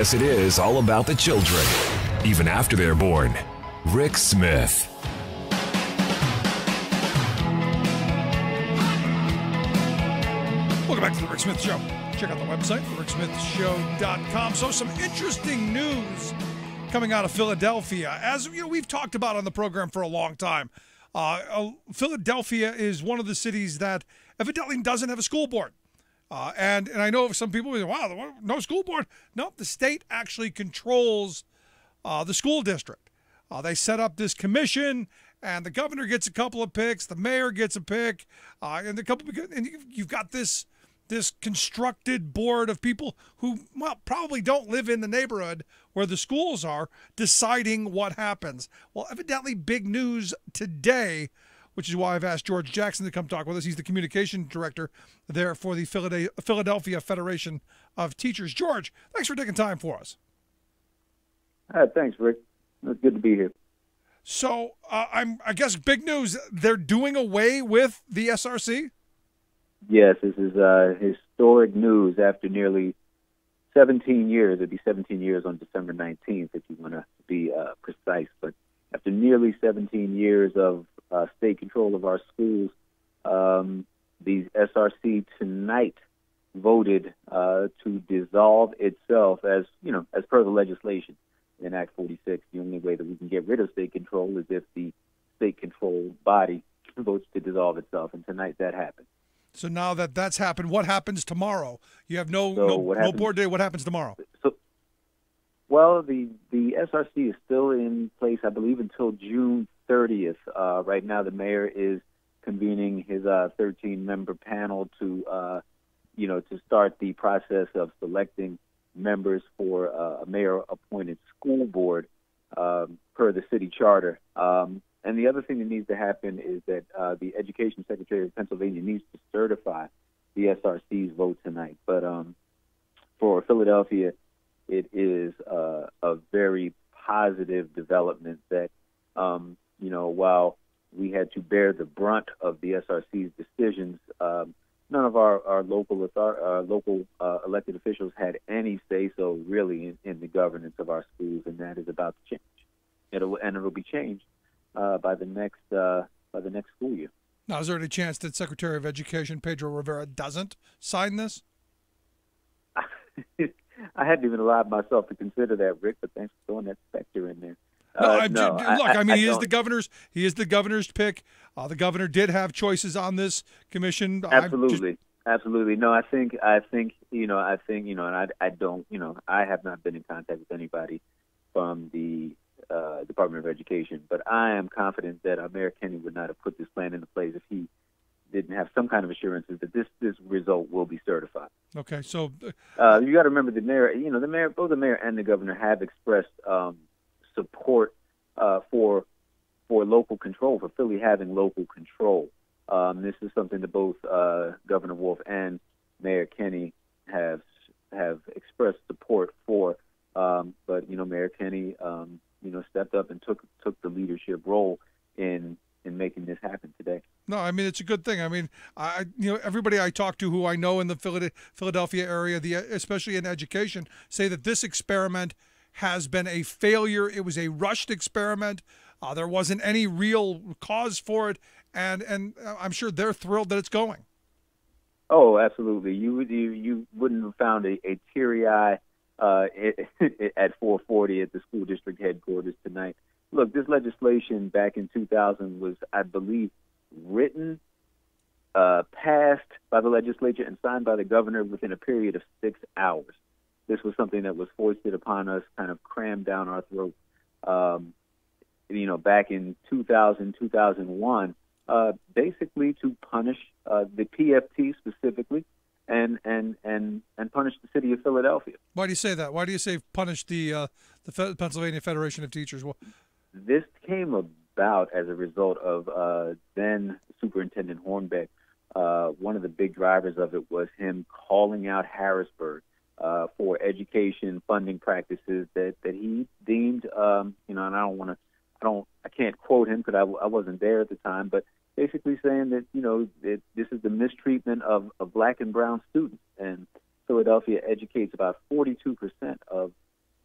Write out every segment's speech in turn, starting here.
Yes, it is all about the children, even after they're born. Rick Smith. Welcome back to the Rick Smith Show. Check out the website, ricksmithshow.com. So some interesting news coming out of Philadelphia. As you know, we've talked about on the program for a long time. Philadelphia is one of the cities that evidently doesn't have a school board. And I know some people say, wow, no school board. No, the state actually controls the school district. They set up this commission, and the governor gets a couple of picks, the mayor gets a pick, and you've got this constructed board of people who, well, probably don't live in the neighborhood where the schools are, deciding what happens. Well, evidently big news today, which is why I've asked George Jackson to come talk with us. He's the communication director there for the Philadelphia Federation of Teachers. George, thanks for taking time for us. Thanks, Rick. It's good to be here. So I guess big news, they're doing away with the SRC? Yes, this is historic news after nearly 17 years. It'd be 17 years on December 19th, if you want to be precise. But after nearly 17 years of state control of our schools, the SRC tonight voted to dissolve itself as per the legislation in Act 46. The only way that we can get rid of state control is if the state-controlled body votes to dissolve itself, and tonight that happened. So now that that's happened, what happens tomorrow? You have no board day. What happens tomorrow? Well, the SRC is still in place, I believe, until June 30th. Right now, the mayor is convening his 13-member panel to start the process of selecting members for a mayor-appointed school board per the city charter. And the other thing that needs to happen is that the Education Secretary of Pennsylvania needs to certify the SRC's vote tonight. But for Philadelphia, it is a very positive development that, while we had to bear the brunt of the SRC's decisions, none of our local elected officials had any say-so really in the governance of our schools, and that is about to change. It'll be changed by the next school year. Now, is there any chance that Secretary of Education Pedro Rivera doesn't sign this? I hadn't even allowed myself to consider that, Rick, but thanks for throwing that factor in there. He is the governor's. He is the governor's pick. The governor did have choices on this commission. Absolutely. No, I think, and I have not been in contact with anybody from the Department of Education, but I am confident that Mayor Kenney would not have put this plan into place if he didn't have some kind of assurances that this result will be certified. Okay, so you got to remember the mayor, both the mayor and the governor have expressed support for local control, for Philly having local control. This is something that both Governor Wolf and Mayor Kenney have expressed support for. But Mayor Kenney stepped up and took the leadership role in making this happen today. No, I mean, it's a good thing. I mean, everybody I talk to who I know in the Philadelphia area, especially in education, say that this experiment has been a failure. It was a rushed experiment. There wasn't any real cause for it, and I'm sure they're thrilled that it's going. Oh, absolutely. You wouldn't have found a teary eye at 440 at the school district headquarters tonight. Look, this legislation back in 2000 was, I believe, written, passed by the legislature, and signed by the governor within a period of 6 hours. This was something that was foisted upon us, kind of crammed down our throat, back in 2000, 2001, basically to punish the PFT specifically, and punish the city of Philadelphia. Why do you say that? Why do you say punish the Pennsylvania Federation of Teachers? Well, this came about as a result of then Superintendent Hornbeck. One of the big drivers of it was him calling out Harrisburg for education funding practices that he deemed, and I can't quote him because I wasn't there at the time, but basically saying that, that this is the mistreatment of black and brown students. And Philadelphia educates about 42% of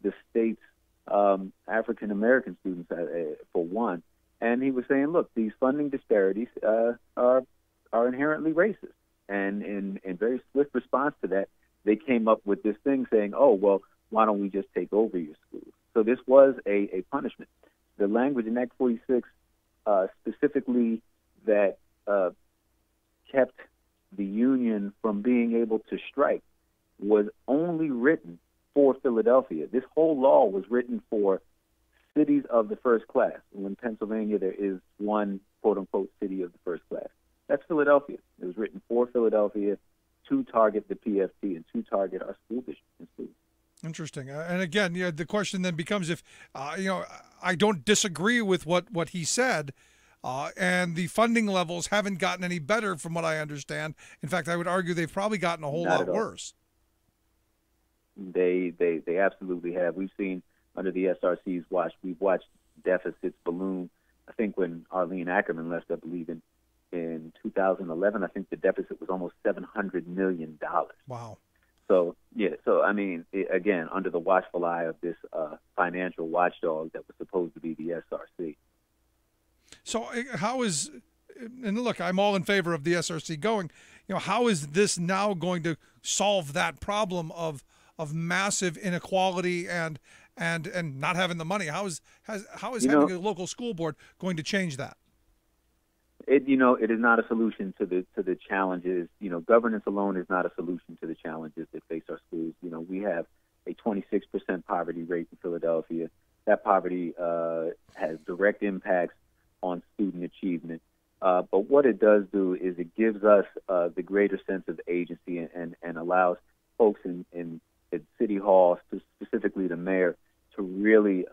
the state's African American students, for one. And he was saying, look, these funding disparities are inherently racist. And in very swift response to that, they came up with this thing saying, oh, well, why don't we just take over your schools? So this was a punishment. The language in Act 46 specifically that kept the union from being able to strike was only written for Philadelphia. This whole law was written for cities of the first class. And in Pennsylvania, there is one quote-unquote city of the first class. That's Philadelphia. It was written for Philadelphia to target the PFT and to target our school district and schools. Interesting. And again, the question then becomes if, I don't disagree with what he said, and the funding levels haven't gotten any better from what I understand. In fact, I would argue they've probably gotten a whole lot worse. They absolutely have. We've seen under the SRC's watch, we've watched deficits balloon. I think when Arlene Ackerman left, I believe in 2011, I think the deficit was almost $700 million. Wow. So, I mean, again, under the watchful eye of this financial watchdog that was supposed to be the SRC. So how is, and look, I'm all in favor of the SRC going, how is this now going to solve that problem of massive inequality and not having the money? How is having a local school board going to change that? It is not a solution to the challenges. Governance alone is not a solution to the challenges that face our schools. We have a 26% poverty rate in Philadelphia. That poverty has direct impacts on student achievement. But what it does do is it gives us the greater sense of agency and allows folks in City Hall, specifically the mayor, to really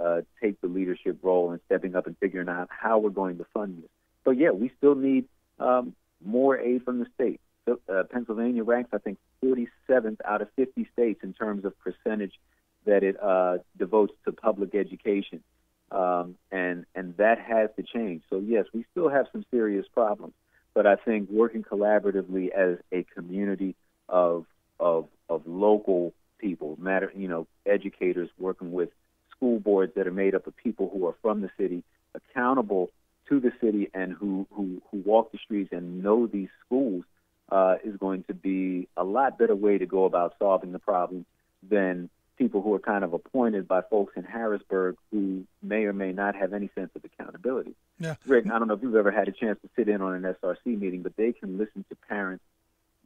take the leadership role in stepping up and figuring out how we're going to fund this. So, yeah, we still need more aid from the state. Pennsylvania ranks, I think, 47th out of 50 states in terms of percentage that it devotes to public education. And that has to change. So, yes, we still have some serious problems. But I think working collaboratively as a community of local people, educators working with school boards that are made up of people who are from the city, accountable to the city, and who walk the streets and know these schools is going to be a lot better way to go about solving the problem than people who are kind of appointed by folks in Harrisburg who may or may not have any sense of accountability. Yeah. Rick, I don't know if you've ever had a chance to sit in on an SRC meeting, but they can listen to parents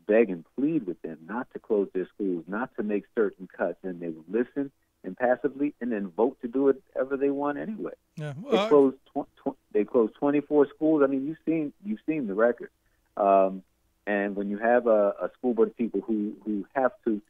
beg and plead with them not to close their schools, not to make certain cuts, and they will listen impassively and then vote to do whatever they want anyway. Yeah. They closed 24 schools. I mean, you've seen the record. And when you have a school board of people who have to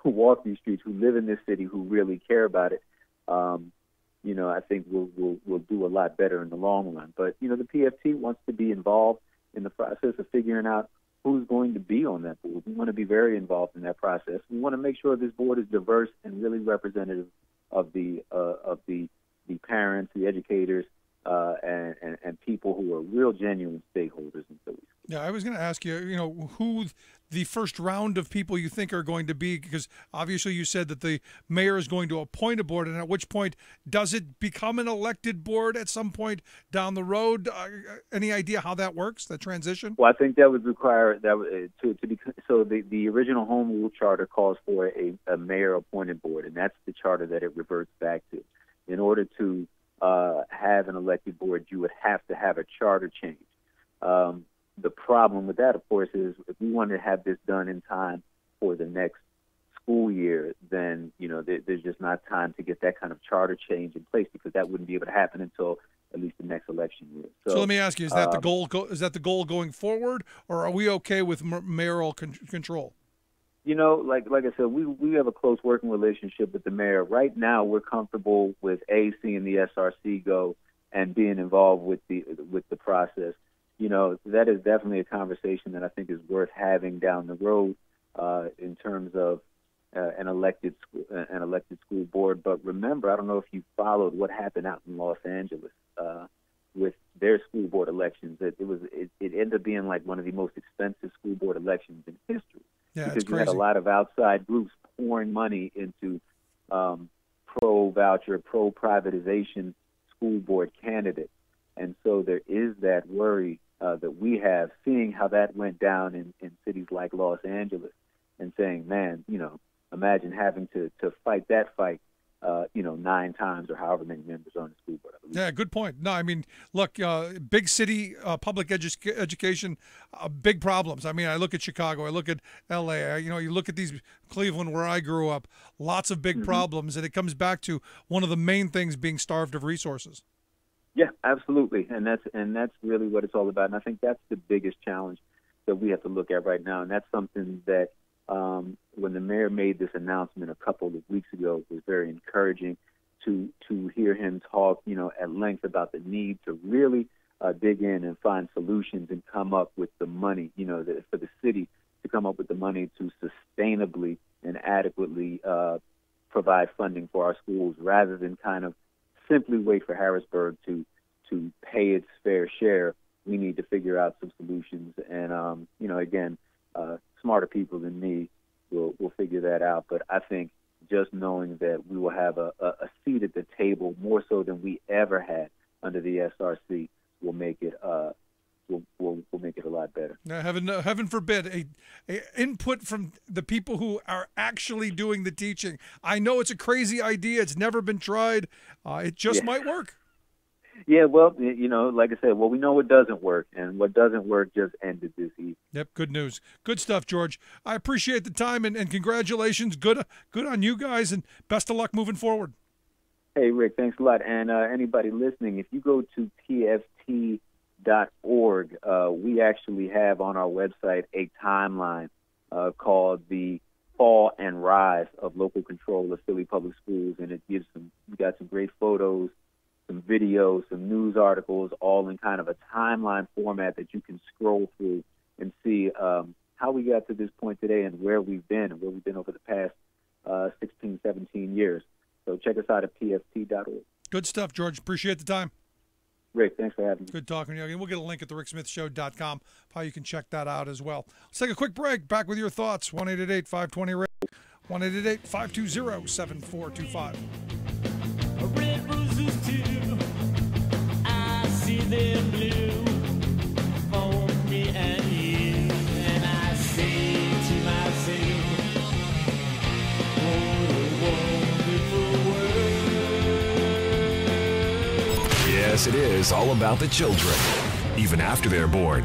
walk these streets, who live in this city, who really care about it, I think we'll do a lot better in the long run. But the PFT wants to be involved in the process of figuring out who's going to be on that board. We want to be very involved in that process. We want to make sure this board is diverse and really representative of the parents, the educators, and people who are real, genuine stakeholders in Philly. Yeah, I was going to ask you, who the first round of people you think are going to be, because obviously you said that the mayor is going to appoint a board, and at which point does it become an elected board at some point down the road? Any idea how that works, that transition? Well, I think that would require that to be so. The original home rule charter calls for a mayor-appointed board, and that's the charter that it reverts back to. In order to have an elected board, you would have to have a charter change. The problem with that, of course, is if we want to have this done in time for the next school year, then there's just not time to get that kind of charter change in place, because that wouldn't be able to happen until at least the next election year. So let me ask you: is that the goal? Is that the goal going forward, or are we okay with mayoral control? Like I said, we have a close working relationship with the mayor. Right now, we're comfortable with seeing the SRC go and being involved with the process. That is definitely a conversation that I think is worth having down the road in terms of an elected school board. But remember, I don't know if you followed what happened out in Los Angeles with their school board elections. It ended up being like one of the most expensive school board elections in history. Yeah, because it's crazy. You had a lot of outside groups pouring money into pro-voucher, pro-privatization school board candidate. And so there is that worry that we have, seeing how that went down in cities like Los Angeles and saying, man, imagine having to fight that fight, 9 times or however many members on the school board. Yeah, good point. No, I mean, look, big city public education, big problems. I mean, I look at Chicago, I look at L.A., you look at these Cleveland where I grew up, lots of big problems, and it comes back to one of the main things being starved of resources. Yeah, absolutely, and that's really what it's all about. And I think that's the biggest challenge that we have to look at right now, and that's something that when the mayor made this announcement a couple of weeks ago, it was very encouraging to hear him talk, at length about the need to really dig in and find solutions and come up with the money, for the city to come up with the money to sustainably and adequately provide funding for our schools, rather than kind of simply wait for Harrisburg to pay its fair share. We need to figure out some solutions, and again, smarter people than me will figure that out. But I think just knowing that we will have a seat at the table more so than we ever had under the SRC will make it will make it a lot better. Now, heaven forbid a input from the people who are actually doing the teaching. I know it's a crazy idea. It's never been tried. It just might work. Yeah, well, like I said, we know what doesn't work, and what doesn't work just ended this evening. Yep, good news. Good stuff, George. I appreciate the time, and congratulations. Good on you guys, and best of luck moving forward. Hey, Rick, thanks a lot. And anybody listening, if you go to pft.org, we actually have on our website a timeline called the Fall and Rise of Local Control of Philly Public Schools, and we got some great photos, some videos, some news articles, all in kind of a timeline format that you can scroll through and see how we got to this point today and where we've been over the past 16, 17 years. So check us out at pft.org. Good stuff, George. Appreciate the time. Rick, thanks for having me. Good talking to you again. We'll get a link at thericksmithshow.com how you can check that out as well. Let's take a quick break. Back with your thoughts. 1-888-520-RADIO. 1-888-520-7425. Red roses too, I see them blue for me and you, and I say to myself, what a wonderful world. Yes, it is all about the children, even after they're born.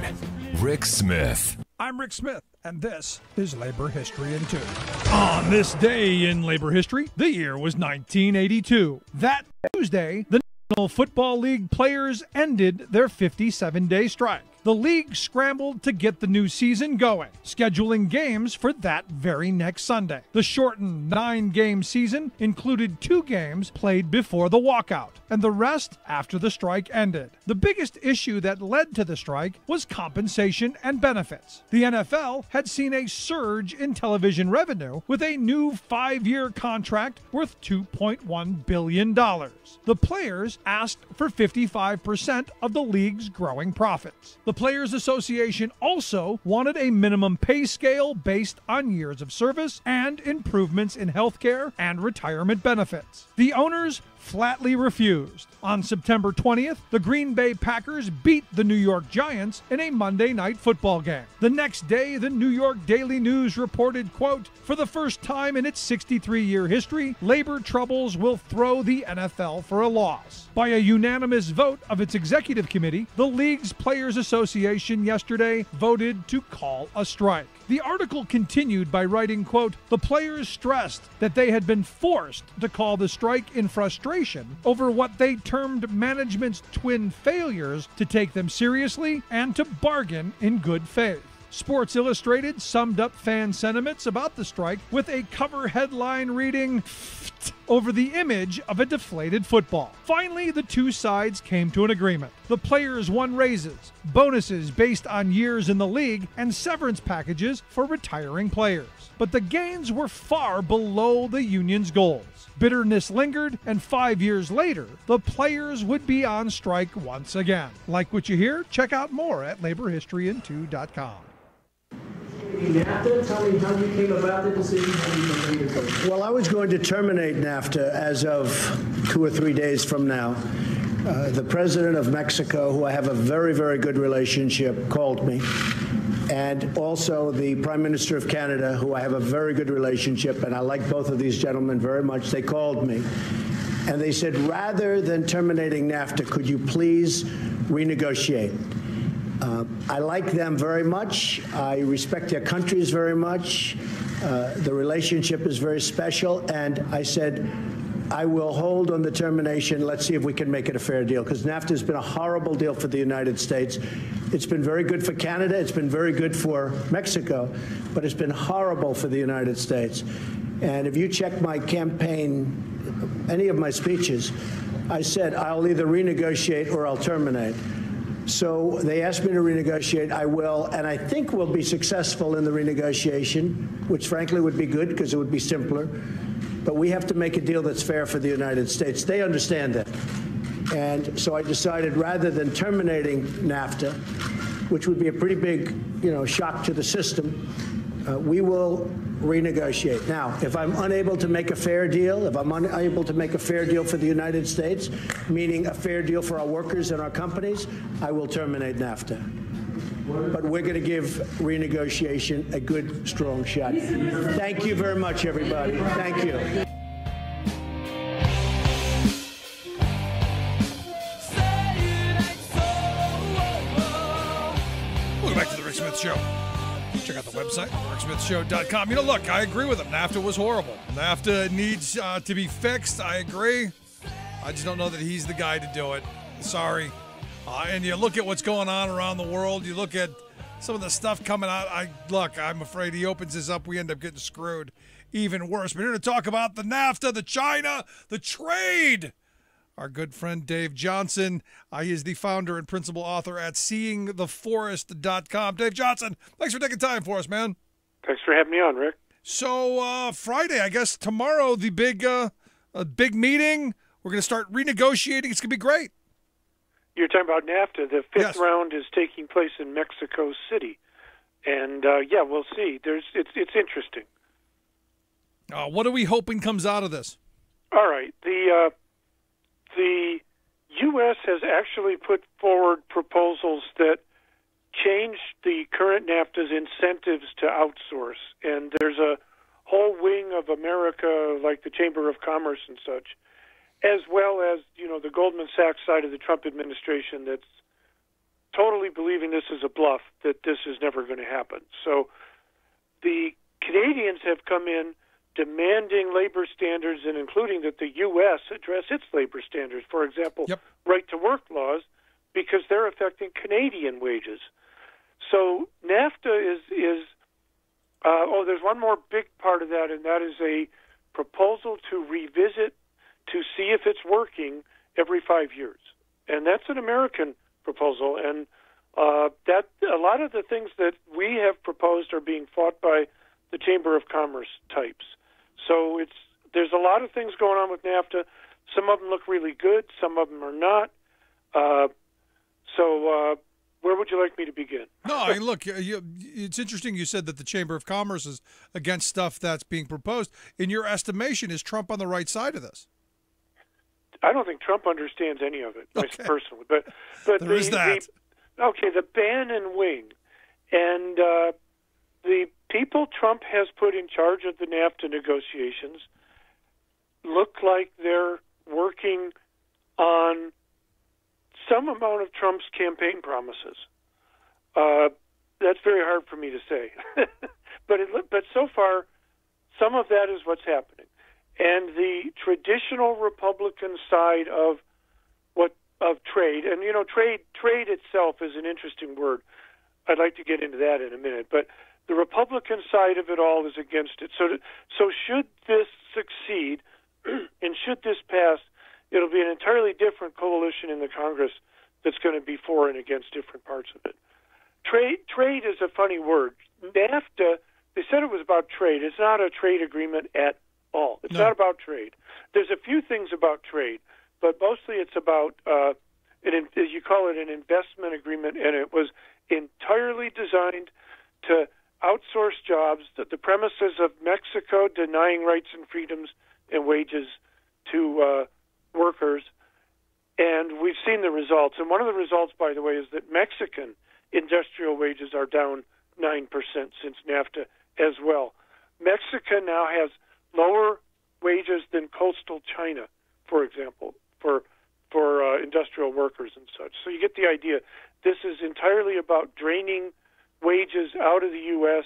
Rick Smith. I'm Rick Smith, and this is Labor History in 2. On this day in labor history, the year was 1982. That Tuesday, the National Football League players ended their 57-day strike. The league scrambled to get the new season going, scheduling games for that very next Sunday. The shortened 9-game season included 2 games played before the walkout, and the rest after the strike ended. The biggest issue that led to the strike was compensation and benefits. The NFL had seen a surge in television revenue with a new 5-year contract worth $2.1 billion. The players asked for 55% of the league's growing profits. The Players Association also wanted a minimum pay scale based on years of service and improvements in health care and retirement benefits. The owners flatly refused. On September 20th, the Green Bay Packers beat the New York Giants in a Monday night football game. The next day, the New York Daily News reported, quote, "For the first time in its 63-year history, labor troubles will throw the NFL for a loss." By a unanimous vote of its executive committee, the league's Players Association yesterday voted to call a strike. The article continued by writing, quote, "The players stressed that they had been forced to call the strike in frustration over what they termed management's twin failures to take them seriously and to bargain in good faith." Sports Illustrated summed up fan sentiments about the strike with a cover headline reading, over the image of a deflated football. Finally, the two sides came to an agreement. The players won raises, bonuses based on years in the league, and severance packages for retiring players. But the gains were far below the union's goals. Bitterness lingered, and 5 years later, the players would be on strike once again. Like what you hear? Check out more at laborhistoryin2.com. be NAFTA. Tell me how you came about the decision, how you made it. Well, I was going to terminate NAFTA as of 2 or 3 days from now. The president of Mexico, who I have a very, very good relationship, called me. And also the Prime Minister of Canada, who I have a very good relationship, and I like both of these gentlemen very much, they called me. And they said, rather than terminating NAFTA, could you please renegotiate? I like them very much. I respect their countries very much. The relationship is very special. And I said, I will hold on the termination. Let's see if we can make it a fair deal, because NAFTA has been a horrible deal for the United States. It's been very good for Canada. It's been very good for Mexico, but it's been horrible for the United States. And if you check my campaign, any of my speeches, I said I'll either renegotiate or I'll terminate. So they asked me to renegotiate. I will, and I think we'll be successful in the renegotiation, which frankly would be good because it would be simpler. But we have to make a deal that's fair for the United States. They understand that. And so I decided, rather than terminating NAFTA, which would be a pretty big, shock to the system, we will renegotiate. Now, if I'm unable to make a fair deal, if I'm unable to make a fair deal for the United States, meaning a fair deal for our workers and our companies, I will terminate NAFTA. But we're going to give renegotiation a good, strong shot. Thank you very much, everybody. Thank you. Welcome back to the Rick Smith Show. Check out the website, ricksmithshow.com. Look, I agree with him. NAFTA was horrible. NAFTA needs to be fixed. I agree. I just don't know that he's the guy to do it. Sorry. And you look at what's going on around the world. You look at some of the stuff coming out. I'm afraid he opens this up. We end up getting screwed even worse. We're here to talk about the NAFTA, the China, the trade. Our good friend Dave Johnson. He is the founder and principal author at seeingtheforest.com. Dave Johnson, thanks for taking time for us, man. Thanks for having me on, Rick. So Friday, I guess tomorrow, the big meeting. We're going to start renegotiating. It's going to be great. You're talking about NAFTA. The fifth Yes. round is taking place in Mexico City, and we'll see. It's interesting. What are we hoping comes out of this? All right, the U.S. has actually put forward proposals that change the current NAFTA's incentives to outsource, and there's a whole wing of America, like the Chamber of Commerce and such, as well as, the Goldman Sachs side of the Trump administration that's totally believing this is a bluff, that this is never going to happen. So the Canadians have come in demanding labor standards, and including that the U.S. address its labor standards. For example, right-to-work laws, because they're affecting Canadian wages. So NAFTA is there's one more big part of that, and that is a proposal to revisit to see if it's working every 5 years. And that's an American proposal. And that a lot of the things that we have proposed are being fought by the Chamber of Commerce types. So there's a lot of things going on with NAFTA. Some of them look really good. Some of them are not. Where would you like me to begin? No, look, it's interesting you said that the Chamber of Commerce is against stuff that's being proposed. In your estimation, is Trump on the right side of this? I don't think Trump understands any of it, personally. But there is that. The Bannon wing and the people Trump has put in charge of the NAFTA negotiations look like they're working on some amount of Trump's campaign promises. That's very hard for me to say, but so far, some of that is what's happening. And the traditional Republican side of trade, and trade itself is an interesting word. I'd like to get into that in a minute, but the Republican side of it all is against it. So should this succeed, and should this pass, it'll be an entirely different coalition in the Congress that's going to be for and against different parts of it. Trade is a funny word. NAFTA, they said it was about trade. It's not a trade agreement at all. It's not about trade. There's a few things about trade, but mostly it's about, as you call it, an investment agreement, and it was entirely designed to outsourced jobs, the premises of Mexico denying rights and freedoms and wages to workers. And we've seen the results. And one of the results, by the way, is that Mexican industrial wages are down 9% since NAFTA as well. Mexico now has lower wages than coastal China, for example, for industrial workers and such. So you get the idea. This is entirely about draining wages out of the U.S.,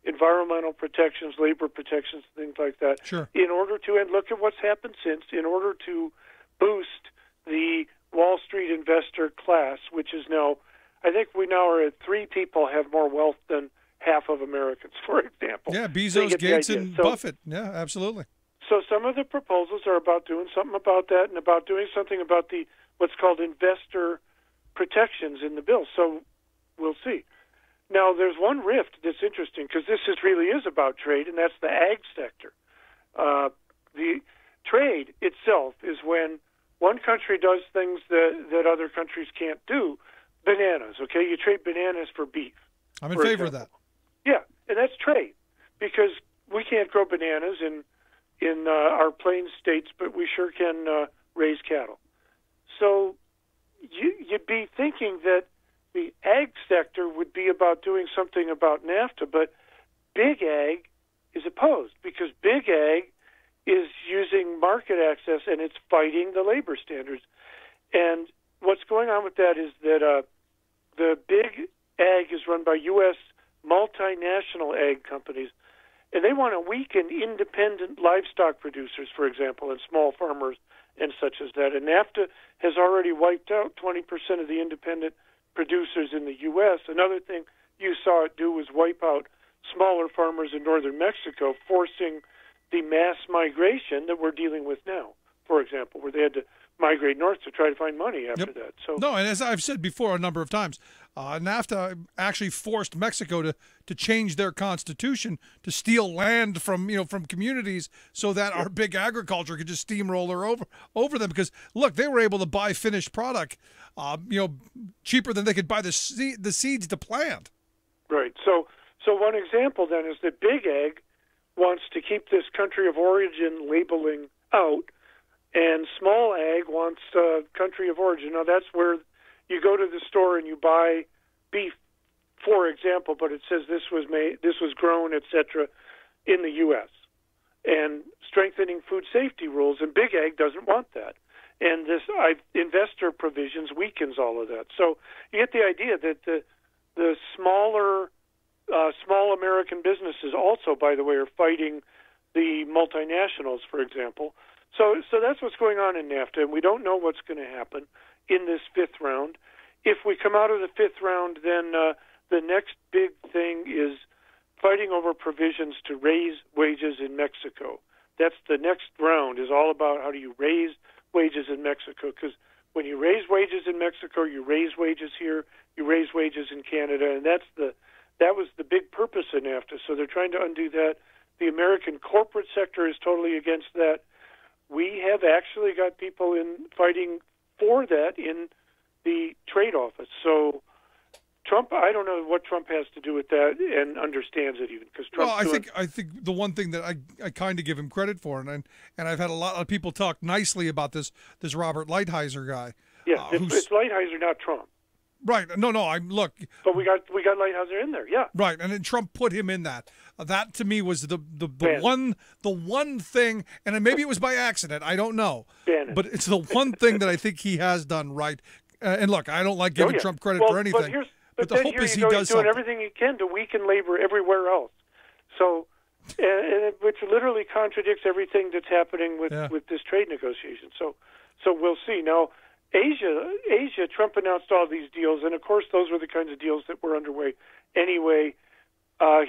environmental protections, labor protections, things like that, Sure. in order to, and look at what's happened since, in order to boost the Wall Street investor class, which is now, I think we now are at 3 people have more wealth than half of Americans, for example. Yeah, So you Bezos, get the Gates, idea. and So- Buffett. Yeah, absolutely. So some of the proposals are about doing something about that and about doing something about the what's called investor protections in the bill. So we'll see. Now, there's one rift that's interesting because this really is about trade, and that's the ag sector. The trade itself is when one country does things that other countries can't do. Bananas, okay? You trade bananas for beef. I'm in for favor of example. that. Yeah, and that's trade because we can't grow bananas in our plains states, but we sure can raise cattle. So you'd be thinking that the ag sector would be about doing something about NAFTA, but big ag is opposed because big ag is using market access and it's fighting the labor standards. And what's going on with that is that the big ag is run by U.S. multinational ag companies, and they want to weaken independent livestock producers, for example, and small farmers and such as that. And NAFTA has already wiped out 20% of the independent producers in the U.S. Another thing you saw it do was wipe out smaller farmers in northern Mexico, forcing the mass migration that we're dealing with now, for example, where they had to migrate north to try to find money after that. So No, and as I've said before a number of times, NAFTA actually forced Mexico to change their constitution to steal land from communities so that our big agriculture could just steamroller over them. Because look, they were able to buy finished product, cheaper than they could buy the seeds to plant. right. So one example then is that big ag wants to keep this country of origin labeling out, and small ag wants country of origin. Now that's where you go to the store and you buy beef, for example, but it says this was grown, etc., in the U.S. and strengthening food safety rules. And big ag doesn't want that, and this investor provisions weakens all of that. So you get the idea that the smaller small American businesses also, by the way, are fighting the multinationals, for example. So that's what's going on in NAFTA, and we don't know what's going to happen in this 5th round. If we come out of the 5th round, then the next big thing is fighting over provisions to raise wages in Mexico. That's the next round, is all about how do you raise wages in Mexico, because when you raise wages in Mexico, you raise wages here, you raise wages in Canada, and that was the big purpose of NAFTA. So they're trying to undo that. The American corporate sector is totally against that. We have actually got people fighting for that in the trade office. So Trump, I don't know what Trump has to do with that and understands it even, because Trump. Well, I think the one thing that I kind of give him credit for, and I've had a lot of people talk nicely about this Robert Lighthizer guy. Yeah, it's Lighthizer, not Trump. Right. No. Look. But we got Lighthizer in there. Yeah. Right, and then Trump put him in that. That to me was the one thing, and maybe it was by accident. I don't know. But it's the one thing that I think he has done right. And look, I don't like giving Trump credit for anything. But the hope is he does he's doing everything he can to weaken labor everywhere else. So, which literally contradicts everything that's happening with this trade negotiation. So we'll see. Now, Asia, Trump announced all these deals, and of course those were the kinds of deals that were underway anyway.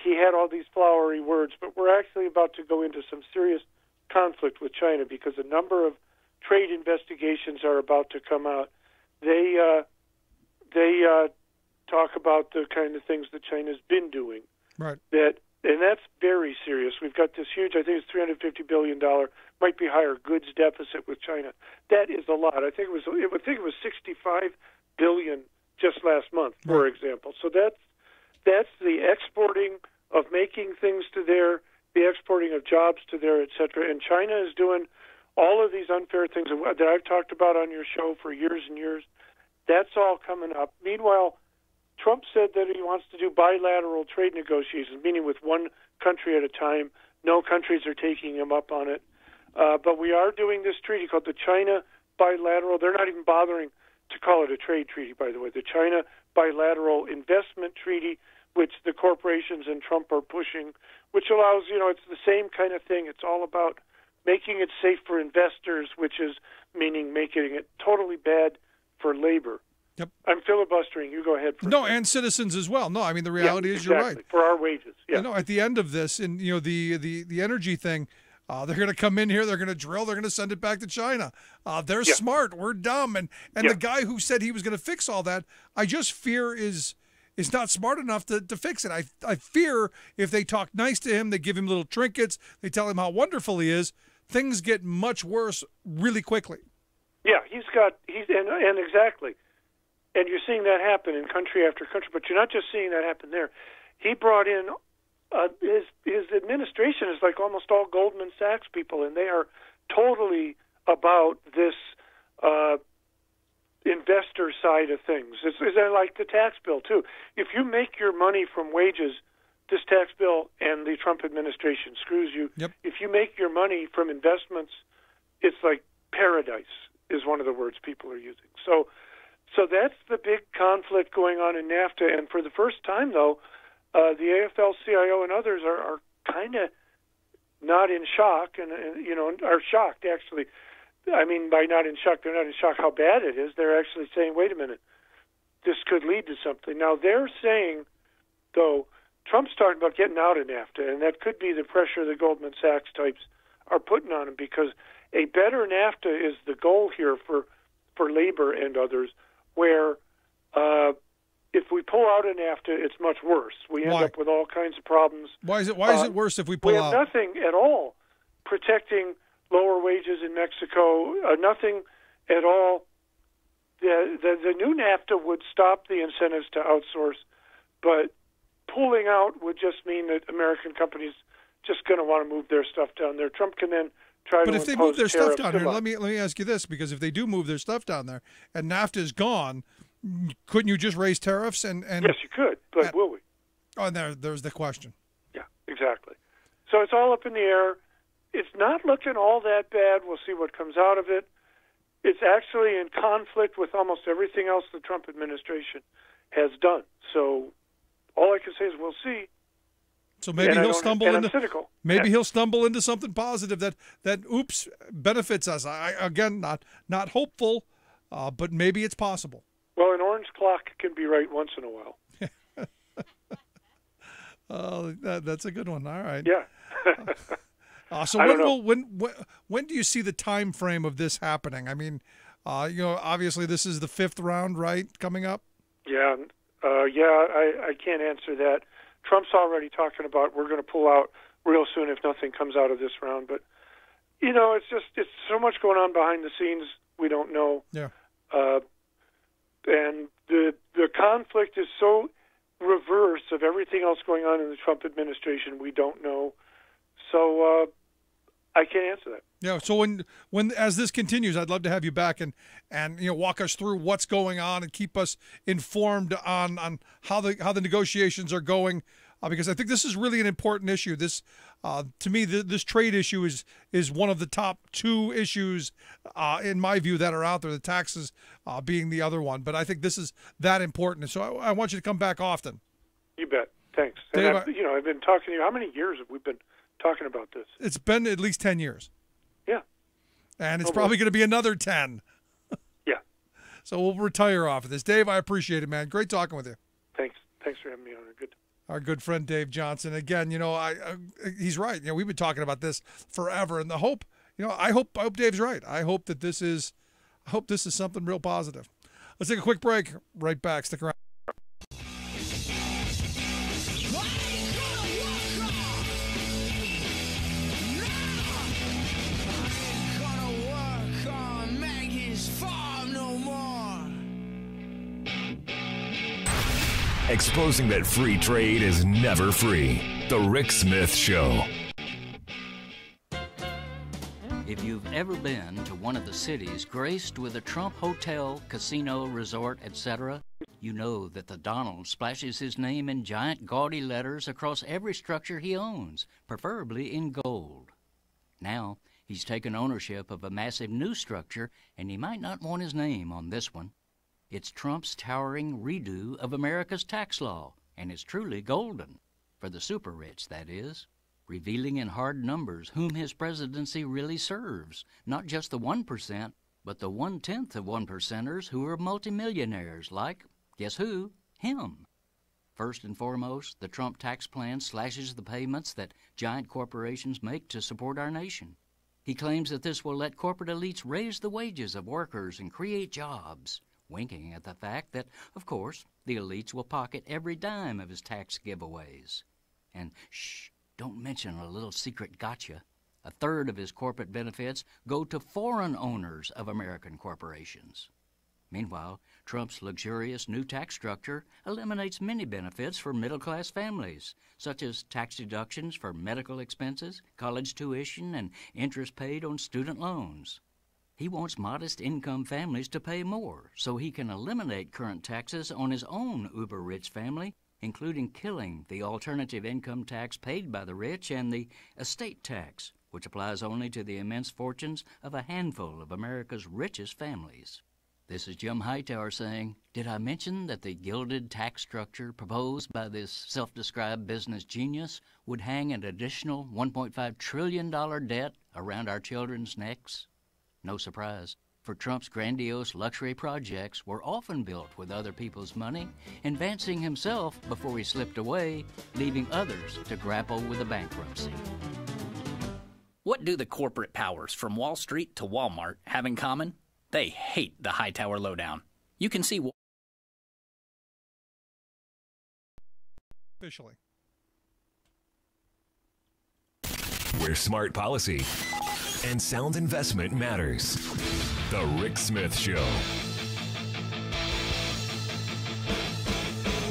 He had all these flowery words, but we're actually about to go into some serious conflict with China because a number of trade investigations are about to come out. They talk about the kind of things that China's been doing. Right. And that's very serious. We've got this huge, I think it's $350 billion, might be higher, goods deficit with China. That is a lot. I think it was $65 billion just last month, for example. So that's the exporting of making things to there, the exporting of jobs to there, et cetera. And China is doing all of these unfair things that I've talked about on your show for years and years. That's all coming up. Meanwhile, Trump said that he wants to do bilateral trade negotiations, meaning with one country at a time. No countries are taking him up on it. But we are doing this treaty called the China Bilateral. They're not even bothering to call it a trade treaty, by the way. The China Bilateral Investment Treaty, which the corporations and Trump are pushing, which allows, it's the same kind of thing. It's all about making it safe for investors, which is meaning making it totally bad for labor. Yep. I'm filibustering. You go ahead. No, and citizens as well. No, I mean, the reality is exactly. you're right. For our wages. Yeah. At the end of this, and the energy thing, they're going to come in here, they're going to drill, they're going to send it back to China. They're smart, we're dumb, and the guy who said he was going to fix all that, I just fear is not smart enough to fix it. I fear if they talk nice to him, they give him little trinkets, they tell him how wonderful he is, things get much worse really quickly. Yeah, and exactly. And you're seeing that happen in country after country, but you're not just seeing that happen there. He brought in his administration is like almost all Goldman Sachs people, and they are totally about this investor side of things. It's like the tax bill too. If you make your money from wages, this tax bill and the Trump administration screws you. Yep. If you make your money from investments, it's like paradise is one of the words people are using. So that's the big conflict going on in NAFTA. And for the first time, though, the AFL-CIO and others are kind of not in shock, and are shocked, actually. I mean, by not in shock, they're not in shock how bad it is. They're actually saying, wait a minute, this could lead to something. Now, they're saying, though, Trump's talking about getting out of NAFTA, and that could be the pressure the Goldman Sachs types are putting on him, because a better NAFTA is the goal here for labor and others, where if we pull out of NAFTA, it's much worse. We end up with all kinds of problems. Why is it worse if we pull out? We have nothing at all protecting lower wages in Mexico, nothing at all. The new NAFTA would stop the incentives to outsource, but pulling out would just mean that American companies just going to want to move their stuff down there. Trump can then try to impose tariffs. But if they move their stuff down here, let me ask you this, because if they do move their stuff down there and NAFTA is gone, couldn't you just raise tariffs? And yes, you could, but will we? Oh, and there's the question. Yeah, exactly. So it's all up in the air. It's not looking all that bad. We'll see what comes out of it. It's actually in conflict with almost everything else the Trump administration has done. So all I can say is we'll see. So maybe he'll stumble into cynical. Maybe he'll stumble into something positive that oops benefits us. I again not hopeful, but maybe it's possible. Well, an orange clock can be right once in a while. Oh, that's a good one. All right. Yeah. So when do you see the time frame of this happening? I mean, obviously this is the 5th round, right, coming up? Yeah. I can't answer that. Trump's already talking about we're going to pull out real soon if nothing comes out of this round. But, it's so much going on behind the scenes we don't know. Yeah. And the conflict is so reverse of everything else going on in the Trump administration we don't know. So I can't answer that. Yeah. So when as this continues, I'd love to have you back and walk us through what's going on and keep us informed on how the negotiations are going, because I think this is really an important issue. This to me, this trade issue is one of the top 2 issues in my view that are out there. The taxes being the other one, but I think this is that important. So I want you to come back often. You bet. Thanks. Dave, and I've been talking to you. How many years have we been talking about this? It's been at least 10 years. Yeah. And it's probably going to be another 10. Yeah. So we'll retire off of this. Dave, I appreciate it, man. Great talking with you. Thanks for having me on. Our good friend Dave Johnson. Again, he's right. We've been talking about this forever, and the hope. I hope Dave's right. I hope this is something real positive. Let's take a quick break. Right back. Stick around. Exposing that free trade is never free. The Rick Smith Show. If you've ever been to one of the cities graced with a Trump hotel, casino, resort, etc., you know that the Donald splashes his name in giant gaudy letters across every structure he owns, preferably in gold. Now, he's taken ownership of a massive new structure, and he might not want his name on this one. It's Trump's towering redo of America's tax law, and it's truly golden. For the super rich, that is. Revealing in hard numbers whom his presidency really serves, not just the 1%, but the 1/10 of 1%ers who are multimillionaires like, guess who? Him. First and foremost, the Trump tax plan slashes the payments that giant corporations make to support our nation. He claims that this will let corporate elites raise the wages of workers and create jobs, winking at the fact that, of course, the elites will pocket every dime of his tax giveaways. And shh, don't mention a little secret gotcha. A third of his corporate benefits go to foreign owners of American corporations. Meanwhile, Trump's luxurious new tax structure eliminates many benefits for middle-class families, such as tax deductions for medical expenses, college tuition, and interest paid on student loans. He wants modest income families to pay more so he can eliminate current taxes on his own uber-rich family, including killing the alternative income tax paid by the rich and the estate tax, which applies only to the immense fortunes of a handful of America's richest families. This is Jim Hightower saying, did I mention that the gilded tax structure proposed by this self-described business genius would hang an additional $1.5 trillion debt around our children's necks? No surprise, for Trump's grandiose luxury projects were often built with other people's money, advancing himself before he slipped away, leaving others to grapple with the bankruptcy. What do the corporate powers from Wall Street to Walmart have in common? They hate the Hightower Lowdown. You can see Officially. Where smart policy and sound investment matters. The Rick Smith Show.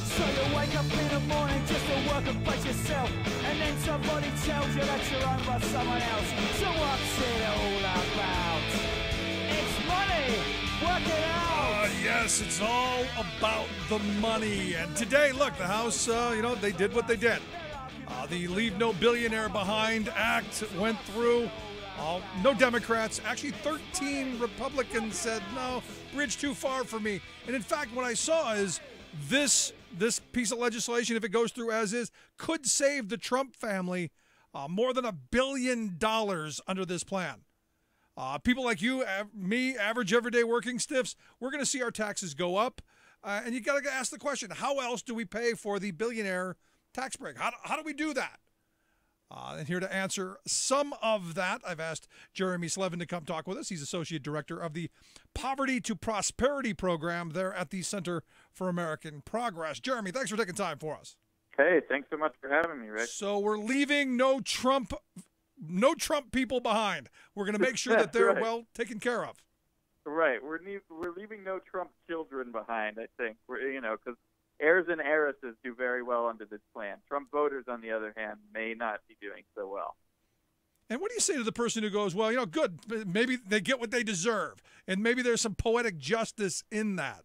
So you wake up in the morning just to work and place yourself, and then somebody tells you that you're owned by someone else. So what's it all about? It's money! Work it out! Yes, it's all about the money. And today, look, the House, they did what they did. The Leave No Billionaire Behind Act went through. No Democrats. Actually, 13 Republicans said, no, bridge too far for me. And in fact, what I saw is this piece of legislation, if it goes through as is, could save the Trump family more than $1 billion under this plan. People like you, me, average everyday working stiffs, we're going to see our taxes go up. And you got to ask the question, how else do we pay for the billionaire tax break? How do we do that? And here to answer some of that, I've asked Jeremy Slevin to come talk with us. He's Associate Director of the Poverty to Prosperity Program there at the Center for American Progress. Jeremy, thanks for taking time for us. Hey, thanks so much for having me, Rick. So we're leaving no Trump people behind. We're going to make sure that they're right. well taken care of. Right. We're leaving no Trump children behind, I think. Because heirs and heiresses do very well under this plan. Trump voters, on the other hand, may not be doing so well. And what do you say to the person who goes, well, good, maybe they get what they deserve, and maybe there's some poetic justice in that?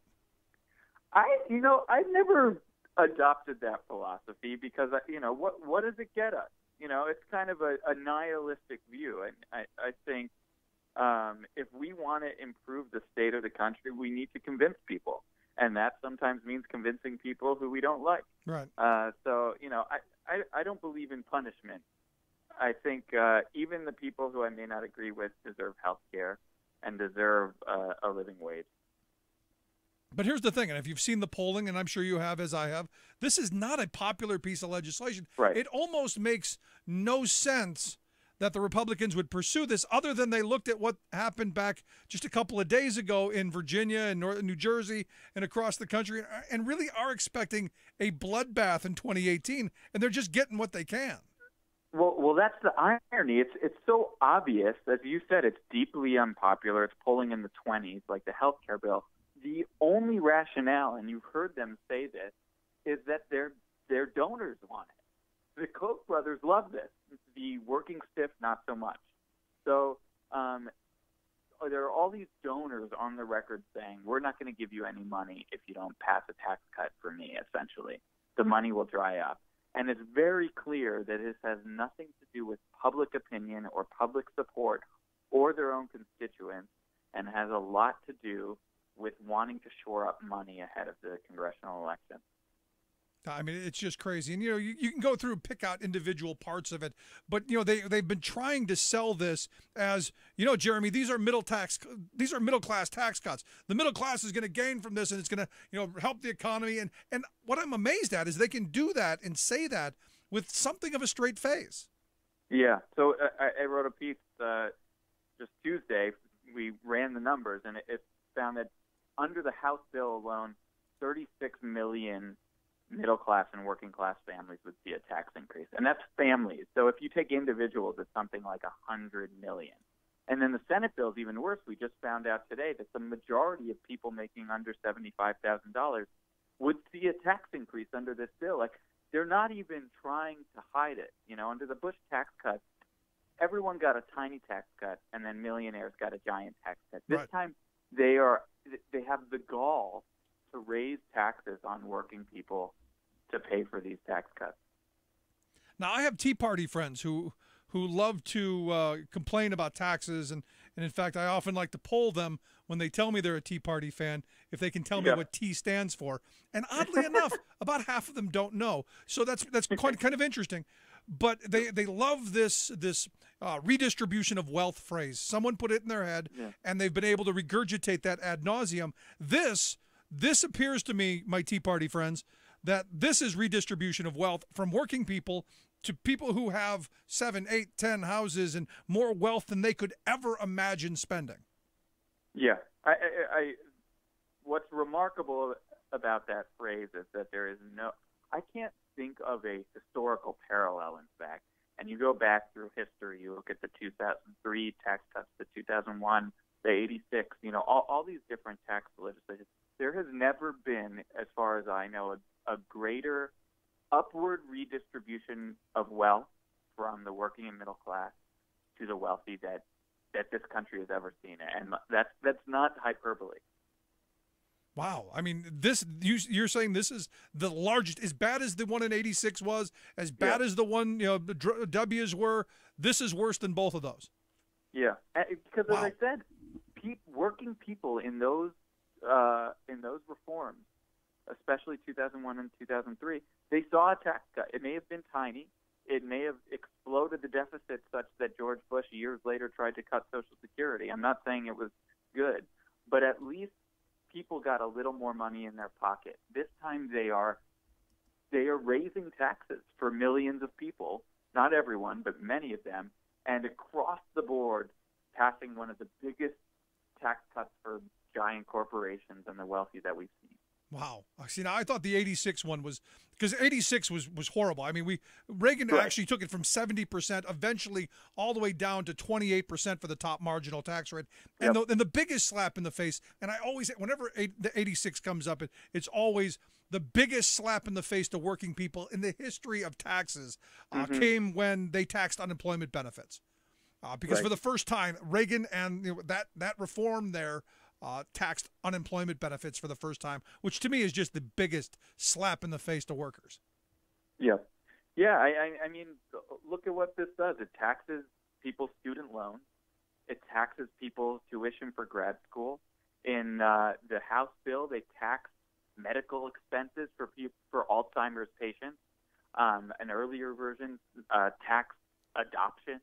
I've never adopted that philosophy because, what does it get us? It's kind of a nihilistic view. And I think if we want to improve the state of the country, we need to convince people. And that sometimes means convincing people who we don't like. Right. I don't believe in punishment. I think even the people who I may not agree with deserve health care and deserve a living wage. But here's the thing, and if you've seen the polling, and I'm sure you have as I have, this is not a popular piece of legislation. Right. It almost makes no sense that the Republicans would pursue this other than they looked at what happened back just a couple of days ago in Virginia and New Jersey and across the country and really are expecting a bloodbath in 2018, and they're just getting what they can. Well, that's the irony. It's so obvious. As you said, it's deeply unpopular. It's polling in the 20s, like the health care bill. The only rationale, and you've heard them say this, is that their donors want it. The Koch brothers love this. The working stiff, not so much. So there are all these donors on the record saying, we're not going to give you any money if you don't pass a tax cut for me, essentially. The money will dry up. And it's very clear that this has nothing to do with public opinion or public support or their own constituents, and has a lot to do with wanting to shore up money ahead of the congressional election. I mean, it's just crazy. And, you can go through and pick out individual parts of it. But, they've been trying to sell this as, Jeremy, these are middle class tax cuts. The middle class is going to gain from this, and it's going to, help the economy. And what I'm amazed at is they can do that and say that with something of a straight face. Yeah. So I wrote a piece just Tuesday. We ran the numbers, and it found that under the House bill alone, 36 million middle-class and working-class families would see a tax increase. And that's families. So if you take individuals, it's something like 100 million. And then the Senate bill is even worse. We just found out today that the majority of people making under $75,000 would see a tax increase under this bill. Like, they're not even trying to hide it. Under the Bush tax cut, everyone got a tiny tax cut, and then millionaires got a giant tax cut. This time, they have the gall to raise taxes on working people to pay for these tax cuts. Now, I have Tea Party friends who love to complain about taxes, and in fact, I often like to poll them when they tell me they're a Tea Party fan if they can tell me what T stands for. And oddly enough, about half of them don't know. So that's quite kind of interesting. But they love this redistribution of wealth phrase. Someone put it in their head, and they've been able to regurgitate that ad nauseum. This appears to me, my Tea Party friends, that this is redistribution of wealth from working people to people who have 7, 8, 10 houses and more wealth than they could ever imagine spending. Yeah. What's remarkable about that phrase is that I can't think of a historical parallel, in fact. And you go back through history, you look at the 2003 tax cuts, the 2001, the 86, all these different tax legislation. There has never been, as far as I know, a greater upward redistribution of wealth from the working and middle class to the wealthy that this country has ever seen. And that's not hyperbole. Wow. I mean, you're saying this is the largest, as bad as the one in 86 was, as bad as the one, the W's were, this is worse than both of those. Yeah. Because as I said, working people in those reforms, especially 2001 and 2003, they saw a tax cut. It may have been tiny. It may have exploded the deficit such that George Bush years later tried to cut Social Security. I'm not saying it was good, but at least people got a little more money in their pocket. This time they are raising taxes for millions of people, not everyone, but many of them, and across the board passing one of the biggest tax cuts for giant corporations and the wealthy that we've seen. Wow. See, now I thought the 86 one was, because 86 was horrible. I mean, Reagan actually took it from 70% eventually all the way down to 28% for the top marginal tax rate. And, the biggest slap in the face, and I always, whenever the 86 comes up, it's always the biggest slap in the face to working people in the history of taxes came when they taxed unemployment benefits. Because for the first time, Reagan and that reform there taxed unemployment benefits for the first time, which to me is just the biggest slap in the face to workers. Yeah. Yeah, I mean, look at what this does. It taxes people's student loans. It taxes people's tuition for grad school. In the House bill, they tax medical expenses for Alzheimer's patients. An earlier version taxed adoption.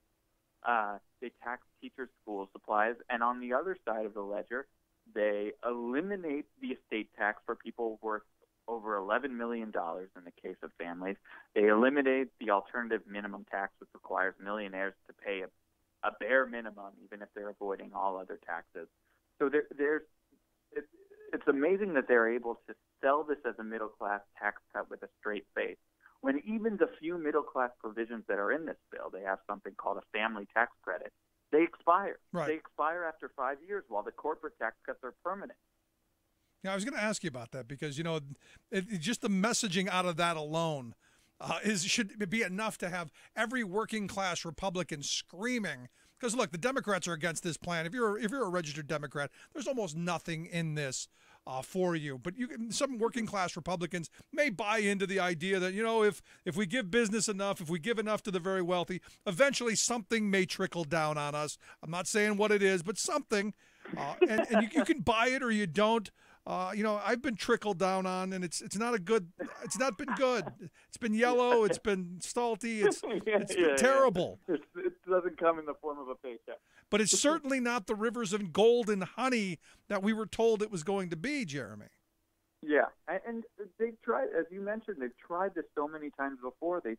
They tax teacher school supplies. And on the other side of the ledger, they eliminate the estate tax for people worth over $11 million in the case of families. They eliminate the alternative minimum tax, which requires millionaires to pay a bare minimum, even if they're avoiding all other taxes. So it's amazing that they're able to sell this as a middle-class tax cut with a straight face, when even the few middle-class provisions that are in this bill, they have something called a family tax credit, they expire. Right. They expire after 5 years, while the corporate tax cuts are permanent. Yeah, I was going to ask you about that because, just the messaging out of that alone should be enough to have every working class Republican screaming. Because look, the Democrats are against this plan. If you're a registered Democrat, there's almost nothing in this for you. But some working class Republicans may buy into the idea that, if we give business enough, if we give enough to the very wealthy, eventually something may trickle down on us. I'm not saying what it is, but something. And you can buy it or you don't. I've been trickled down on, and it's not been good. It's been yellow. It's been salty. It's been terrible. It doesn't come in the form of a paycheck. But it's certainly not the rivers of gold and honey that we were told it was going to be, Jeremy. Yeah, and they've tried, as you mentioned, they've tried this so many times before. They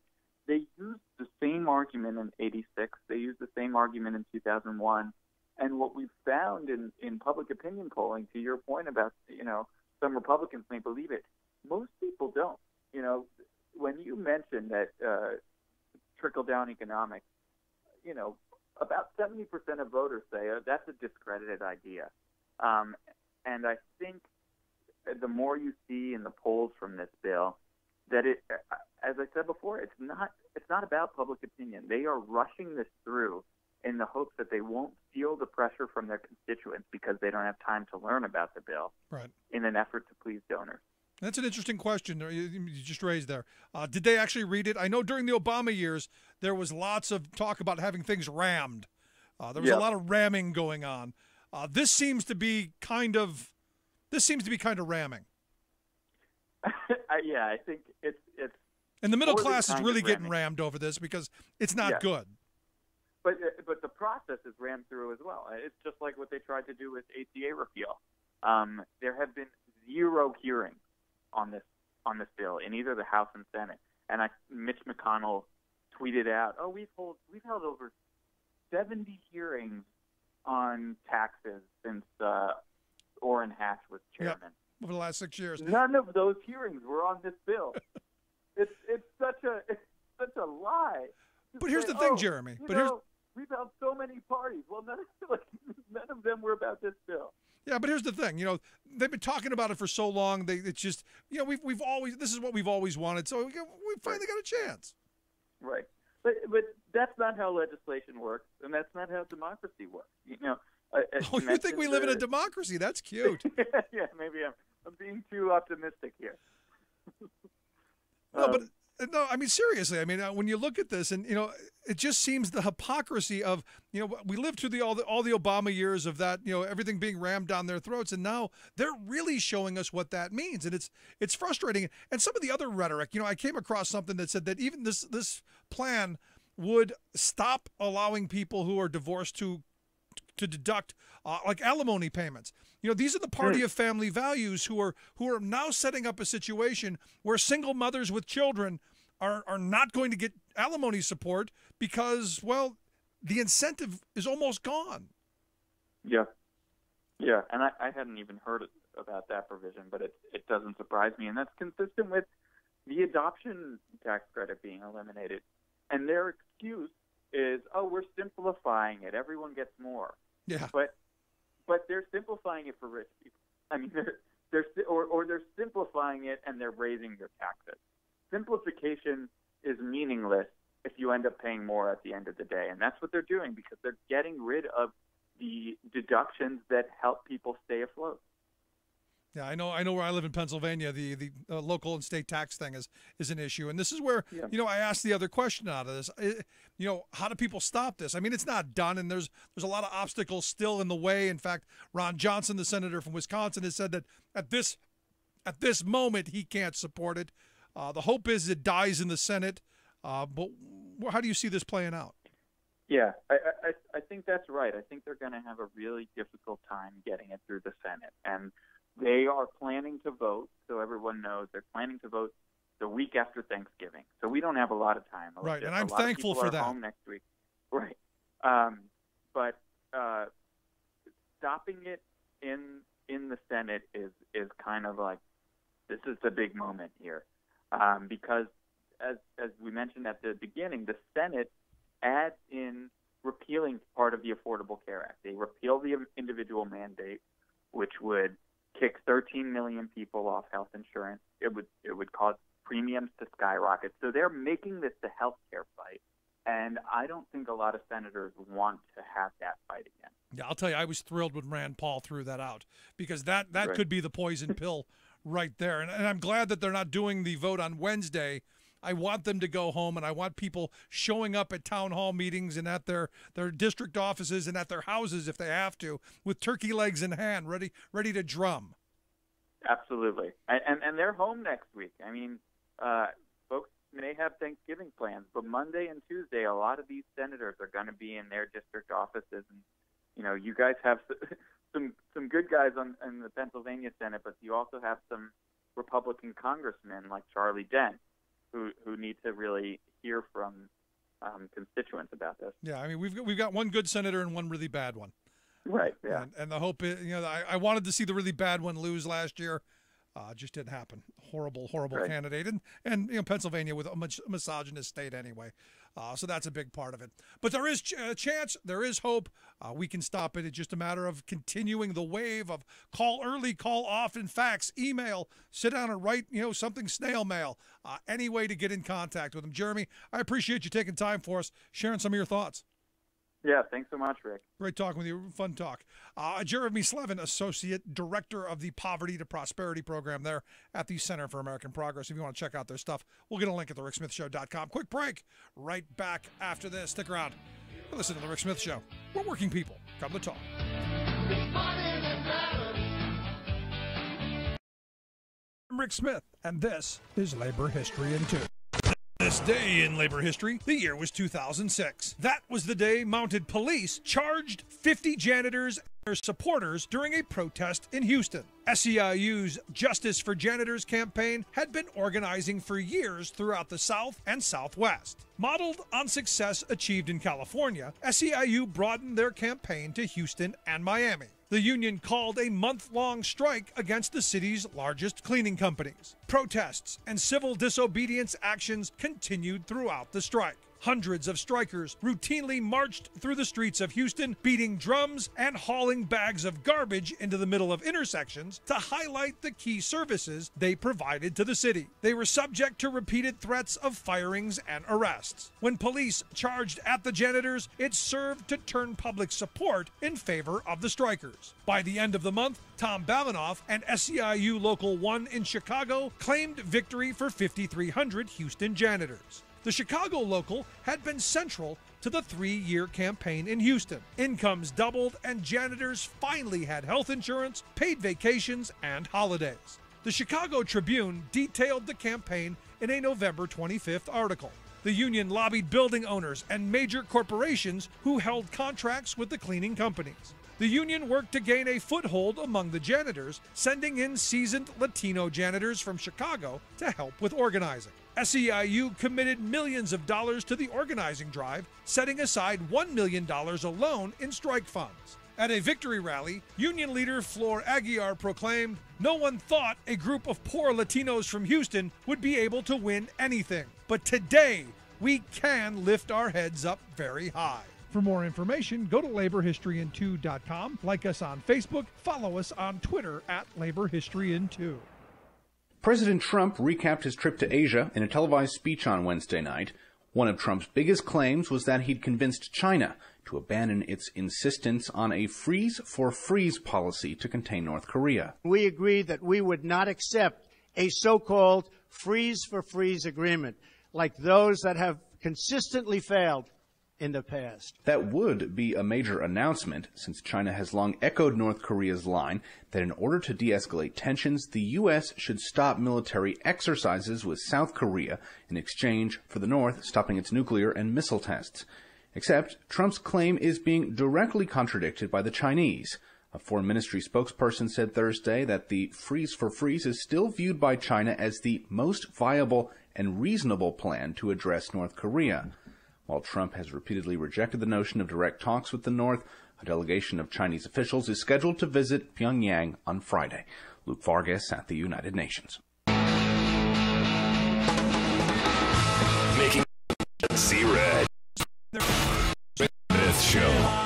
used the same argument in '86. They used the same argument in 2001. And what we've found in public opinion polling, to your point about, some Republicans may believe it, most people don't. When you mention that trickle-down economics, about 70% of voters say that's a discredited idea. And I think the more you see in the polls from this bill, that it, as I said before, it's not about public opinion. They are rushing this through in the hopes that they won't feel the pressure from their constituents because they don't have time to learn about the bill, right, in an effort to please donors. That's an interesting question you just raised there. Did they actually read it? I know during the Obama years, there was lots of talk about having things rammed. There was a lot of ramming going on. This seems to be kind of ramming. Yeah, I think it's. And the middle class is really getting rammed over this because it's not good. But the process is rammed through as well. It's just like what they tried to do with ACA repeal. There have been 0 hearings on this bill in either the House and Senate. And Mitch McConnell tweeted out, we've held over 70 hearings on taxes since Orrin Hatch was chairman. Yep. Over the last 6 years. None of those hearings were on this bill. it's such a lie. But here's the thing, Jeremy. We've held so many parties. Well, none of them were about this bill. Yeah, but here's the thing. They've been talking about it for so long. It's just, we've always, this is what we've always wanted. So we finally got a chance. Right. But that's not how legislation works, and that's not how democracy works. You think we live in a democracy? That's cute. Yeah, maybe I'm being too optimistic here. No, I mean, seriously. I mean, when you look at this, and it just seems the hypocrisy of we lived through all the Obama years of that, everything being rammed down their throats, and now they're really showing us what that means, and it's frustrating. And some of the other rhetoric, I came across something that said that even this plan would stop allowing people who are divorced to deduct like alimony payments. These are the party of family values who are now setting up a situation where single mothers with children are not going to get alimony support because, well, the incentive is almost gone. Yeah. Yeah, and I hadn't even heard about that provision, but it doesn't surprise me. And that's consistent with the adoption tax credit being eliminated. And their excuse is, we're simplifying it. Everyone gets more. Yeah. But they're simplifying it for rich people. I mean, they're simplifying it and they're raising your taxes. Simplification is meaningless if you end up paying more at the end of the day. And that's what they're doing because they're getting rid of the deductions that help people stay afloat. Yeah, I know where I live in Pennsylvania, the local and state tax thing is an issue. And this is where, I asked the other question out of this. How do people stop this? I mean, it's not done, and there's a lot of obstacles still in the way. In fact, Ron Johnson, the senator from Wisconsin, has said that at this moment he can't support it. The hope is it dies in the Senate. But how do you see this playing out? Yeah, I think that's right. I think they're going to have a really difficult time getting it through the Senate. And they are planning to vote, so everyone knows they're planning to vote the week after Thanksgiving. So we don't have a lot of time. Right, and I'm thankful for that. Home next week. Right. But stopping it in the Senate is kind of like, this is the big moment here. Because as we mentioned at the beginning, the Senate adds in repealing part of the Affordable Care Act. They repeal the individual mandate, which would kick 13 million people off health insurance. It would cause premiums to skyrocket. So they're making this the health care fight. And I don't think a lot of senators want to have that fight again. Yeah, I'll tell you, I was thrilled when Rand Paul threw that out, because that Right. could be the poison pill right there. And I'm glad that they're not doing the vote on Wednesday. I want them to go home, and I want people showing up at town hall meetings and at their district offices and at their houses if they have to, with turkey legs in hand, ready to drum. Absolutely. And they're home next week. I mean, folks may have Thanksgiving plans, but Monday and Tuesday, a lot of these senators are going to be in their district offices. And, you know, you guys have some good guys in the Pennsylvania Senate, but you also have some Republican congressmen like Charlie Dent who need to really hear from constituents about this. Yeah, I mean, we've got one good senator and one really bad one. Right, yeah. And the hope is, you know, I wanted to see the really bad one lose last year. Just didn't happen. Horrible Right. candidate. And you know, Pennsylvania with a much misogynist state anyway. So that's a big part of it. But there is a chance, there is hope. We can stop it. It's just a matter of continuing the wave of call early, call often, fax, email, sit down and write, you know, something snail mail. Any way to get in contact with them. Jeremy, I appreciate you taking time for us, sharing some of your thoughts. Yeah, thanks so much, Rick. Great talking with you. Fun talk. Jeremy Slevin, Associate Director of the Poverty to Prosperity Program there at the Center for American Progress. If you want to check out their stuff, we'll get a link at thericksmithshow.com. Quick break. Right back after this. Stick around. Listen to The Rick Smith Show. We're working people. Come to talk. I'm Rick Smith, and this is Labor History in 2. This day in labor history, the year was 2006. That was the day mounted police charged 50 janitors and their supporters during a protest in Houston. SEIU's Justice for Janitors campaign had been organizing for years throughout the South and Southwest. Modeled on success achieved in California, SEIU broadened their campaign to Houston and Miami. The union called a month-long strike against the city's largest cleaning companies. Protests and civil disobedience actions continued throughout the strike. Hundreds of strikers routinely marched through the streets of Houston, beating drums and hauling bags of garbage into the middle of intersections to highlight the key services they provided to the city. They were subject to repeated threats of firings and arrests. When police charged at the janitors, it served to turn public support in favor of the strikers. By the end of the month, Tom Balinoff and SEIU Local 1 in Chicago claimed victory for 5,300 Houston janitors. The Chicago local had been central to the 3-year campaign in Houston. Incomes doubled and janitors finally had health insurance, paid vacations, and holidays. The Chicago Tribune detailed the campaign in a November 25th article. The union lobbied building owners and major corporations who held contracts with the cleaning companies. The union worked to gain a foothold among the janitors, sending in seasoned Latino janitors from Chicago to help with organizing. SEIU committed millions of dollars to the organizing drive, setting aside $1 million alone in strike funds. At a victory rally, union leader Flor Aguiar proclaimed, "No one thought a group of poor Latinos from Houston would be able to win anything. But today, we can lift our heads up very high." For more information, go to laborhistoryin2.com, like us on Facebook, follow us on Twitter at laborhistoryin2. President Trump recapped his trip to Asia in a televised speech on Wednesday night. One of Trump's biggest claims was that he'd convinced China to abandon its insistence on a freeze-for-freeze policy to contain North Korea. We agreed that we would not accept a so-called freeze-for-freeze agreement like those that have consistently failed in the past. That would be a major announcement, since China has long echoed North Korea's line that in order to de-escalate tensions, the U.S. should stop military exercises with South Korea in exchange for the North stopping its nuclear and missile tests. Except Trump's claim is being directly contradicted by the Chinese. A Foreign Ministry spokesperson said Thursday that the freeze-for-freeze is still viewed by China as the most viable and reasonable plan to address North Korea. While Trump has repeatedly rejected the notion of direct talks with the North, a delegation of Chinese officials is scheduled to visit Pyongyang on Friday. Luke Vargas at the United Nations. Making see red. Smith Show.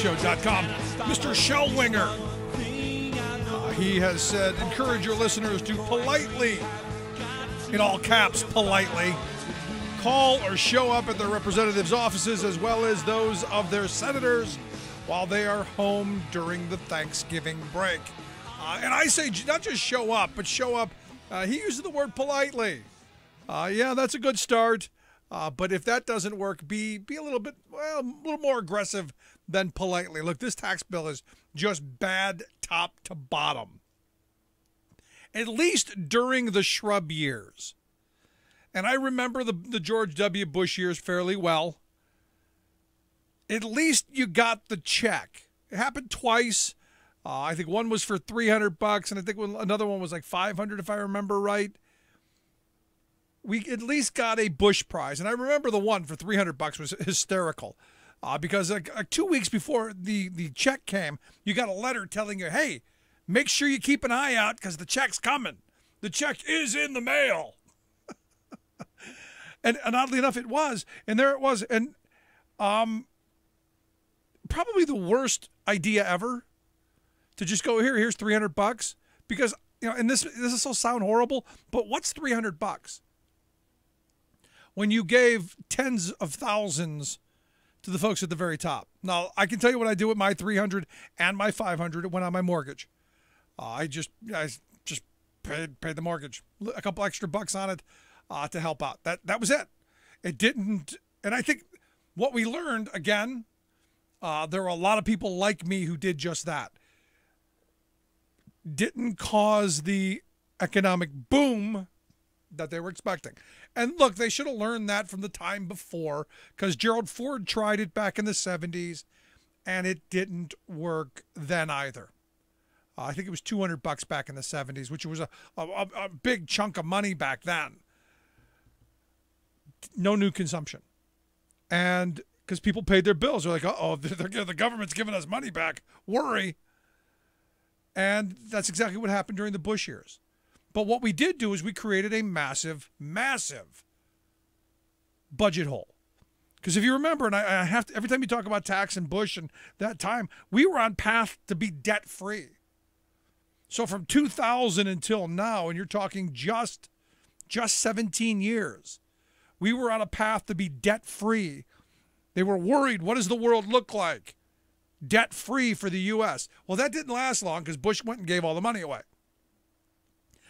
TheRealShow.com, Mr. Shellwinger. He has said, encourage your listeners to politely, in all caps, politely, call or show up at their representatives' offices as well as those of their senators while they are home during the Thanksgiving break. And I say not just show up, but show up. He uses the word politely. Yeah, that's a good start. But if that doesn't work, be a little bit, well, a little more aggressive than politely. Look, this tax bill is just bad top to bottom. At least during the Shrub years. And I remember the George W. Bush years fairly well. At least you got the check. It happened twice. I think one was for $300, and I think another one was like $500, if I remember right. We at least got a Bush prize. And I remember the one for $300 was hysterical. Because 2 weeks before the check came, you got a letter telling you, hey, make sure you keep an eye out because the check's coming. The check is in the mail. and oddly enough, it was. And there it was. And probably the worst idea ever to just go, here's $300. Because, and this will sound horrible, but what's $300? When you gave tens of thousands to the folks at the very top. Now, I can tell you what I do with my $300 and my $500. It went on my mortgage. I just paid the mortgage. A couple extra bucks on it to help out. That was it. It didn't. And I think what we learned, again, there were a lot of people like me who did just that. Didn't cause the economic boom that they were expecting. And look, they should have learned that from the time before, because Gerald Ford tried it back in the 70s, and it didn't work then either. I think it was $200 back in the 70s, which was a big chunk of money back then. No new consumption. And because people paid their bills. They're like, uh-oh, the government's giving us money back. Worry. And that's exactly what happened during the Bush years. But what we did do is we created a massive, massive budget hole. Because if you remember, and I have to, every time you talk about tax and Bush and that time, we were on path to be debt-free. So from 2000 until now, and you're talking just 17 years, we were on a path to be debt-free. They were worried, what does the world look like? Debt-free for the U.S. Well, that didn't last long because Bush went and gave all the money away.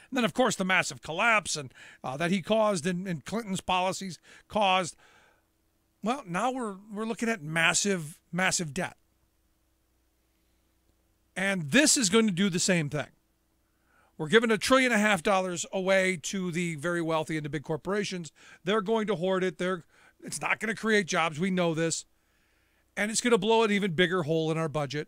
And then, of course, the massive collapse and that he caused and Clinton's policies caused. Well, now we're looking at massive, massive debt. And this is going to do the same thing. We're giving $1.5 trillion away to the very wealthy and the big corporations. They're going to hoard it. It's not going to create jobs. We know this. And it's going to blow an even bigger hole in our budget.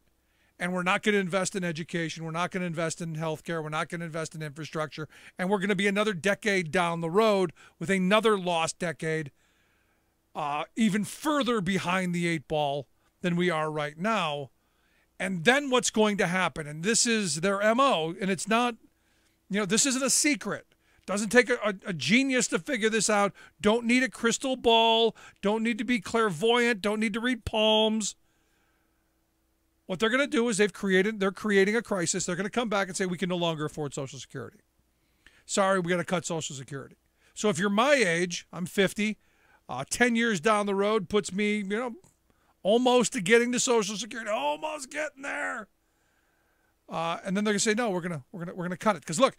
And we're not going to invest in education. We're not going to invest in healthcare. We're not going to invest in infrastructure. And we're going to be another decade down the road with another lost decade, even further behind the 8 ball than we are right now. And then what's going to happen? And this is their MO. And it's not, this isn't a secret. Doesn't take a genius to figure this out. Don't need a crystal ball. Don't need to be clairvoyant. Don't need to read palms. What they're going to do is they're creating a crisis. They're going to come back and say, we can no longer afford Social Security. Sorry, we got to cut Social Security. So if you're my age, I'm 50, 10 years down the road puts me, almost to getting to Social Security, almost getting there. And then they're going to say, no, we're going to cut it. Because look,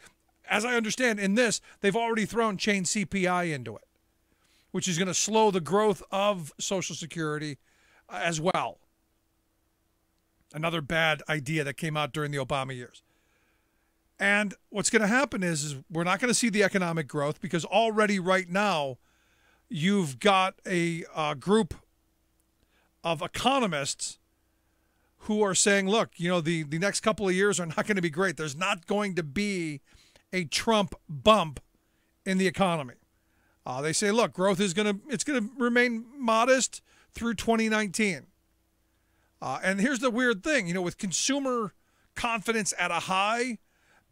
as I understand in this, they've already thrown chain CPI into it, which is going to slow the growth of Social Security as well. Another bad idea that came out during the Obama years. And what's going to happen is we're not going to see the economic growth because already right now you've got a group of economists who are saying, look, the next couple of years are not going to be great. There's not going to be a Trump bump in the economy. They say, look, growth is going to remain modest through 2019. And here's the weird thing, with consumer confidence at a high,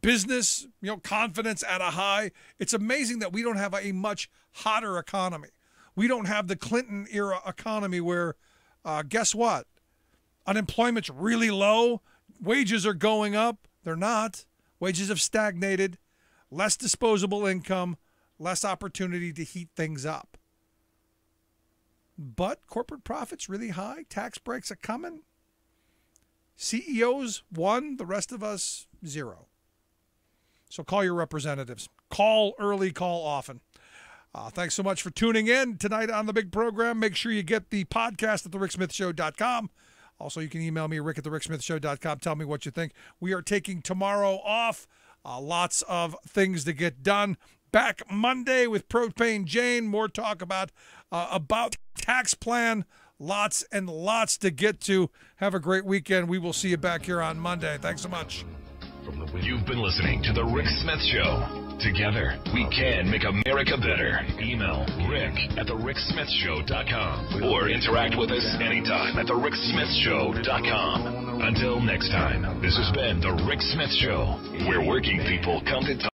business, confidence at a high, it's amazing that we don't have a much hotter economy. We don't have the Clinton era economy where, guess what? Unemployment's really low. Wages are going up. They're not. Wages have stagnated. Less disposable income, less opportunity to heat things up. But corporate profits really high. Tax breaks are coming. CEOs 1, the rest of us 0. So call your representatives. Call early, call often. Thanks so much for tuning in tonight on the big program. Make sure you get the podcast at thericksmithshow.com. Also, you can email me, rick@thericksmithshow.com. Tell me what you think. We are taking tomorrow off. Lots of things to get done. Back Monday with Propane Jane. More talk about tax plan. Lots and lots to get to. Have a great weekend. We will see you back here on Monday. Thanks so much. You've been listening to The Rick Smith Show. Together, we can make America better. Email rick@thericksmithshow.com or interact with us anytime at thericksmithshow.com. Until next time, this has been The Rick Smith Show, where working people come to talk.